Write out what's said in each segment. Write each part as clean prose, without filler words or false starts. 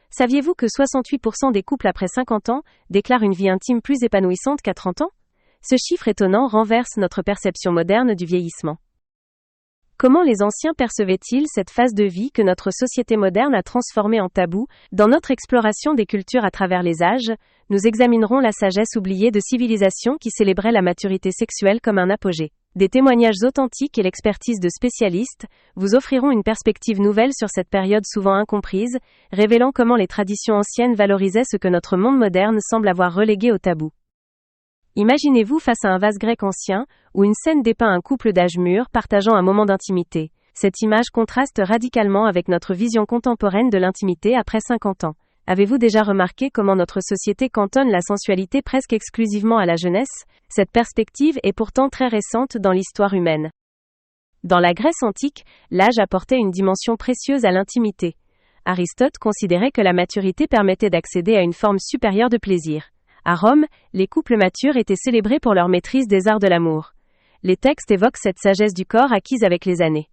Saviez-vous que 68% des couples après 50 ans déclarent une vie intime plus épanouissante qu'à 30 ans? Ce chiffre étonnant renverse notre perception moderne du vieillissement. Comment les anciens percevaient-ils cette phase de vie que notre société moderne a transformée en tabou? Dans notre exploration des cultures à travers les âges, nous examinerons la sagesse oubliée de civilisations qui célébraient la maturité sexuelle comme un apogée. Des témoignages authentiques et l'expertise de spécialistes vous offriront une perspective nouvelle sur cette période souvent incomprise, révélant comment les traditions anciennes valorisaient ce que notre monde moderne semble avoir relégué au tabou. Imaginez-vous face à un vase grec ancien, où une scène dépeint un couple d'âge mûr partageant un moment d'intimité. Cette image contraste radicalement avec notre vision contemporaine de l'intimité après 50 ans. Avez-vous déjà remarqué comment notre société cantonne la sensualité presque exclusivement à la jeunesse? Cette perspective est pourtant très récente dans l'histoire humaine. Dans la Grèce antique, l'âge apportait une dimension précieuse à l'intimité. Aristote considérait que la maturité permettait d'accéder à une forme supérieure de plaisir. À Rome, les couples matures étaient célébrés pour leur maîtrise des arts de l'amour. Les textes évoquent cette sagesse du corps acquise avec les années.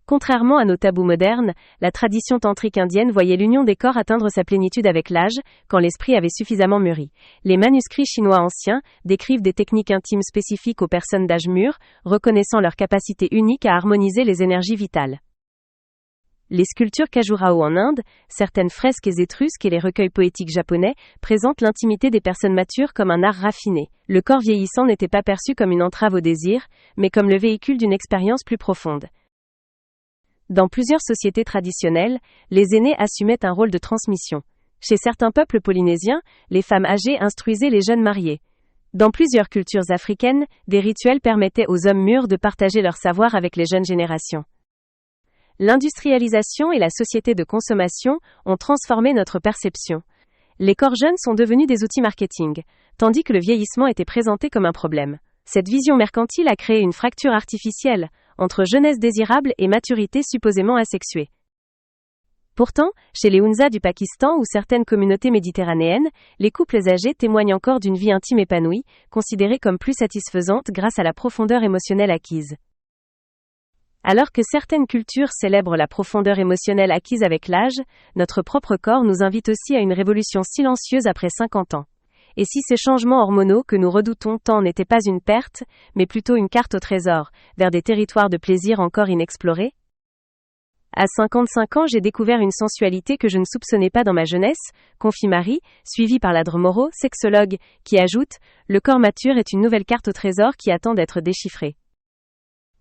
Contrairement à nos tabous modernes, la tradition tantrique indienne voyait l'union des corps atteindre sa plénitude avec l'âge, quand l'esprit avait suffisamment mûri. Les manuscrits chinois anciens décrivent des techniques intimes spécifiques aux personnes d'âge mûr, reconnaissant leur capacité unique à harmoniser les énergies vitales. Les sculptures Khajuraho en Inde, certaines fresques étrusques et les recueils poétiques japonais présentent l'intimité des personnes matures comme un art raffiné. Le corps vieillissant n'était pas perçu comme une entrave au désir, mais comme le véhicule d'une expérience plus profonde. Dans plusieurs sociétés traditionnelles, les aînés assumaient un rôle de transmission. Chez certains peuples polynésiens, les femmes âgées instruisaient les jeunes mariés. Dans plusieurs cultures africaines, des rituels permettaient aux hommes mûrs de partager leur savoir avec les jeunes générations. L'industrialisation et la société de consommation ont transformé notre perception. Les corps jeunes sont devenus des outils marketing, tandis que le vieillissement était présenté comme un problème. Cette vision mercantile a créé une fracture artificielle entre jeunesse désirable et maturité supposément asexuée. Pourtant, chez les Hunza du Pakistan ou certaines communautés méditerranéennes, les couples âgés témoignent encore d'une vie intime épanouie, considérée comme plus satisfaisante grâce à la profondeur émotionnelle acquise. Alors que certaines cultures célèbrent la profondeur émotionnelle acquise avec l'âge, notre propre corps nous invite aussi à une révolution silencieuse après 50 ans. Et si ces changements hormonaux que nous redoutons tant n'étaient pas une perte, mais plutôt une carte au trésor, vers des territoires de plaisir encore inexplorés? À 55 ans, j'ai découvert une sensualité que je ne soupçonnais pas dans ma jeunesse, confie Marie, suivie par Ladre Moreau, sexologue, qui ajoute « Le corps mature est une nouvelle carte au trésor qui attend d'être déchiffrée ».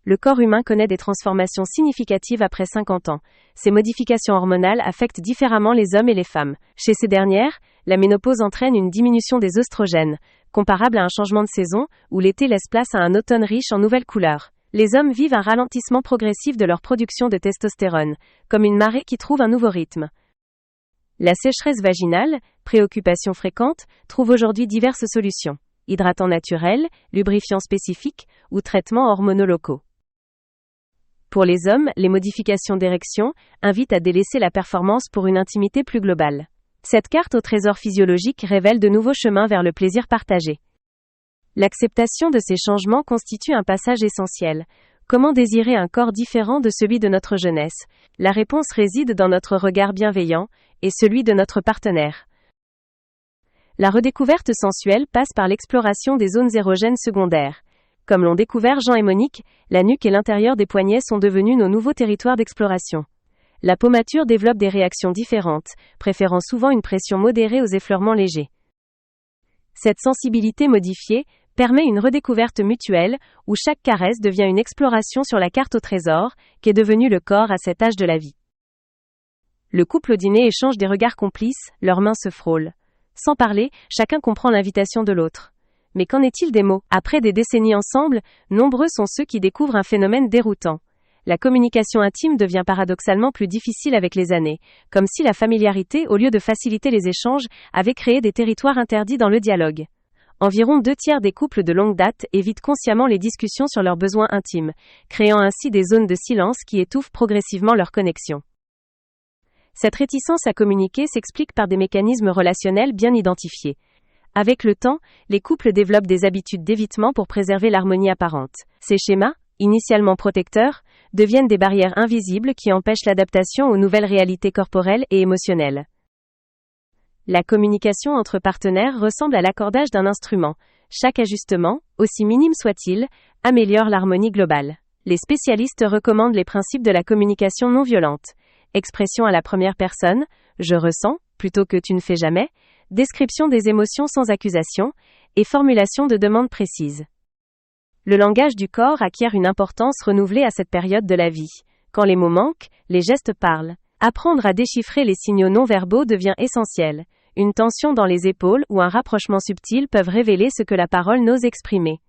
Le corps humain connaît des transformations significatives après 50 ans. Ces modifications hormonales affectent différemment les hommes et les femmes. Chez ces dernières, la ménopause entraîne une diminution des œstrogènes, comparable à un changement de saison, où l'été laisse place à un automne riche en nouvelles couleurs. Les hommes vivent un ralentissement progressif de leur production de testostérone, comme une marée qui trouve un nouveau rythme. La sécheresse vaginale, préoccupation fréquente, trouve aujourd'hui diverses solutions. Hydratants naturels, lubrifiants spécifiques ou traitements hormonaux locaux. Pour les hommes, les modifications d'érection invitent à délaisser la performance pour une intimité plus globale. Cette carte au trésor physiologique révèle de nouveaux chemins vers le plaisir partagé. L'acceptation de ces changements constitue un passage essentiel. Comment désirer un corps différent de celui de notre jeunesse? La réponse réside dans notre regard bienveillant et celui de notre partenaire. La redécouverte sensuelle passe par l'exploration des zones érogènes secondaires. Comme l'ont découvert Jean et Monique, la nuque et l'intérieur des poignets sont devenus nos nouveaux territoires d'exploration. La peau mature développe des réactions différentes, préférant souvent une pression modérée aux effleurements légers. Cette sensibilité modifiée permet une redécouverte mutuelle, où chaque caresse devient une exploration sur la carte au trésor, qu'est devenu le corps à cet âge de la vie. Le couple au dîner échange des regards complices, leurs mains se frôlent. Sans parler, chacun comprend l'invitation de l'autre. Mais qu'en est-il des mots? Après des décennies ensemble, nombreux sont ceux qui découvrent un phénomène déroutant. La communication intime devient paradoxalement plus difficile avec les années, comme si la familiarité, au lieu de faciliter les échanges, avait créé des territoires interdits dans le dialogue. Environ 2/3 des couples de longue date évitent consciemment les discussions sur leurs besoins intimes, créant ainsi des zones de silence qui étouffent progressivement leur connexion. Cette réticence à communiquer s'explique par des mécanismes relationnels bien identifiés. Avec le temps, les couples développent des habitudes d'évitement pour préserver l'harmonie apparente. Ces schémas, initialement protecteurs, deviennent des barrières invisibles qui empêchent l'adaptation aux nouvelles réalités corporelles et émotionnelles. La communication entre partenaires ressemble à l'accordage d'un instrument. Chaque ajustement, aussi minime soit-il, améliore l'harmonie globale. Les spécialistes recommandent les principes de la communication non violente. Expression à la première personne, je ressens, plutôt que tu ne fais jamais, description des émotions sans accusation, et formulation de demandes précises. Le langage du corps acquiert une importance renouvelée à cette période de la vie. Quand les mots manquent, les gestes parlent. Apprendre à déchiffrer les signaux non-verbaux devient essentiel. Une tension dans les épaules ou un rapprochement subtil peuvent révéler ce que la parole n'ose exprimer.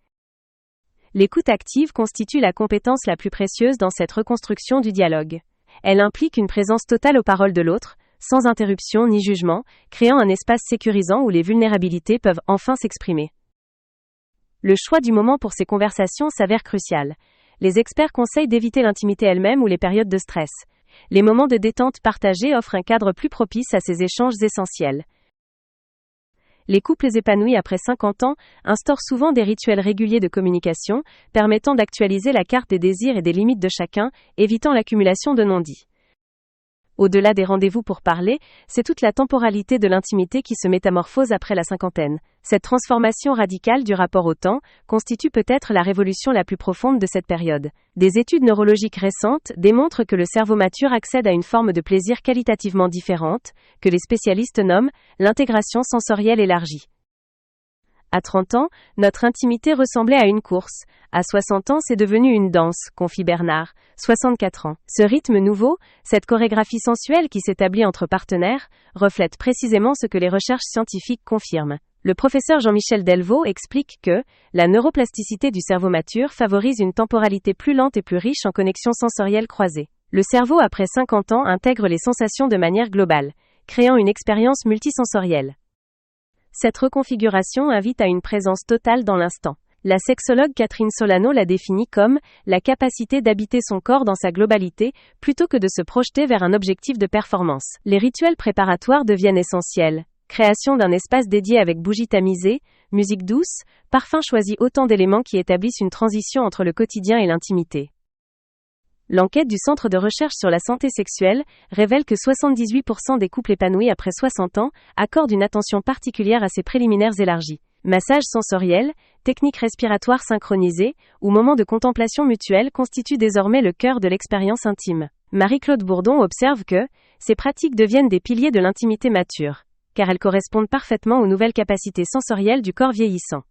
L'écoute active constitue la compétence la plus précieuse dans cette reconstruction du dialogue. Elle implique une présence totale aux paroles de l'autre, sans interruption ni jugement, créant un espace sécurisant où les vulnérabilités peuvent enfin s'exprimer. Le choix du moment pour ces conversations s'avère crucial. Les experts conseillent d'éviter l'intimité elle-même ou les périodes de stress. Les moments de détente partagés offrent un cadre plus propice à ces échanges essentiels. Les couples épanouis après 50 ans instaurent souvent des rituels réguliers de communication, permettant d'actualiser la carte des désirs et des limites de chacun, évitant l'accumulation de non-dits. Au-delà des rendez-vous pour parler, c'est toute la temporalité de l'intimité qui se métamorphose après la cinquantaine. Cette transformation radicale du rapport au temps constitue peut-être la révolution la plus profonde de cette période. Des études neurologiques récentes démontrent que le cerveau mature accède à une forme de plaisir qualitativement différente, que les spécialistes nomment l'intégration sensorielle élargie. À 30 ans, notre intimité ressemblait à une course. À 60 ans, c'est devenu une danse, confie Bernard, 64 ans. Ce rythme nouveau, cette chorégraphie sensuelle qui s'établit entre partenaires, reflète précisément ce que les recherches scientifiques confirment. Le professeur Jean-Michel Delvaux explique que la neuroplasticité du cerveau mature favorise une temporalité plus lente et plus riche en connexions sensorielles croisées. Le cerveau après 50 ans intègre les sensations de manière globale, créant une expérience multisensorielle. Cette reconfiguration invite à une présence totale dans l'instant. La sexologue Catherine Solano la définit comme la capacité d'habiter son corps dans sa globalité, plutôt que de se projeter vers un objectif de performance. Les rituels préparatoires deviennent essentiels. Création d'un espace dédié avec bougies tamisées, musique douce, parfum choisi, autant d'éléments qui établissent une transition entre le quotidien et l'intimité. L'enquête du Centre de recherche sur la santé sexuelle révèle que 78% des couples épanouis après 60 ans accordent une attention particulière à ces préliminaires élargis. Massage sensoriel, techniques respiratoires synchronisées ou moments de contemplation mutuelle constituent désormais le cœur de l'expérience intime. Marie-Claude Bourdon observe que ces pratiques deviennent des piliers de l'intimité mature, car elles correspondent parfaitement aux nouvelles capacités sensorielles du corps vieillissant.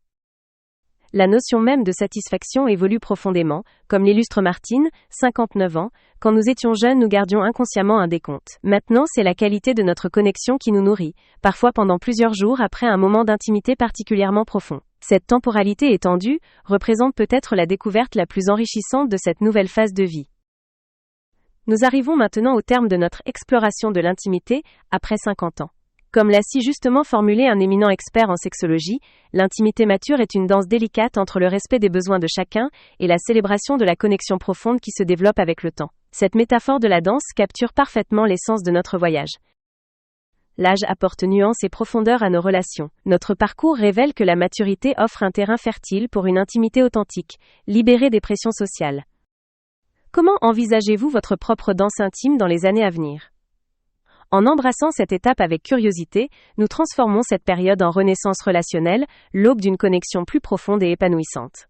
La notion même de satisfaction évolue profondément, comme l'illustre Martine, 59 ans, quand nous étions jeunes nous gardions inconsciemment un décompte. Maintenant c'est la qualité de notre connexion qui nous nourrit, parfois pendant plusieurs jours après un moment d'intimité particulièrement profond. Cette temporalité étendue représente peut-être la découverte la plus enrichissante de cette nouvelle phase de vie. Nous arrivons maintenant au terme de notre exploration de l'intimité après 50 ans. Comme l'a si justement formulé un éminent expert en sexologie, l'intimité mature est une danse délicate entre le respect des besoins de chacun et la célébration de la connexion profonde qui se développe avec le temps. Cette métaphore de la danse capture parfaitement l'essence de notre voyage. L'âge apporte nuance et profondeur à nos relations. Notre parcours révèle que la maturité offre un terrain fertile pour une intimité authentique, libérée des pressions sociales. Comment envisagez-vous votre propre danse intime dans les années à venir ? En embrassant cette étape avec curiosité, nous transformons cette période en renaissance relationnelle, l'aube d'une connexion plus profonde et épanouissante.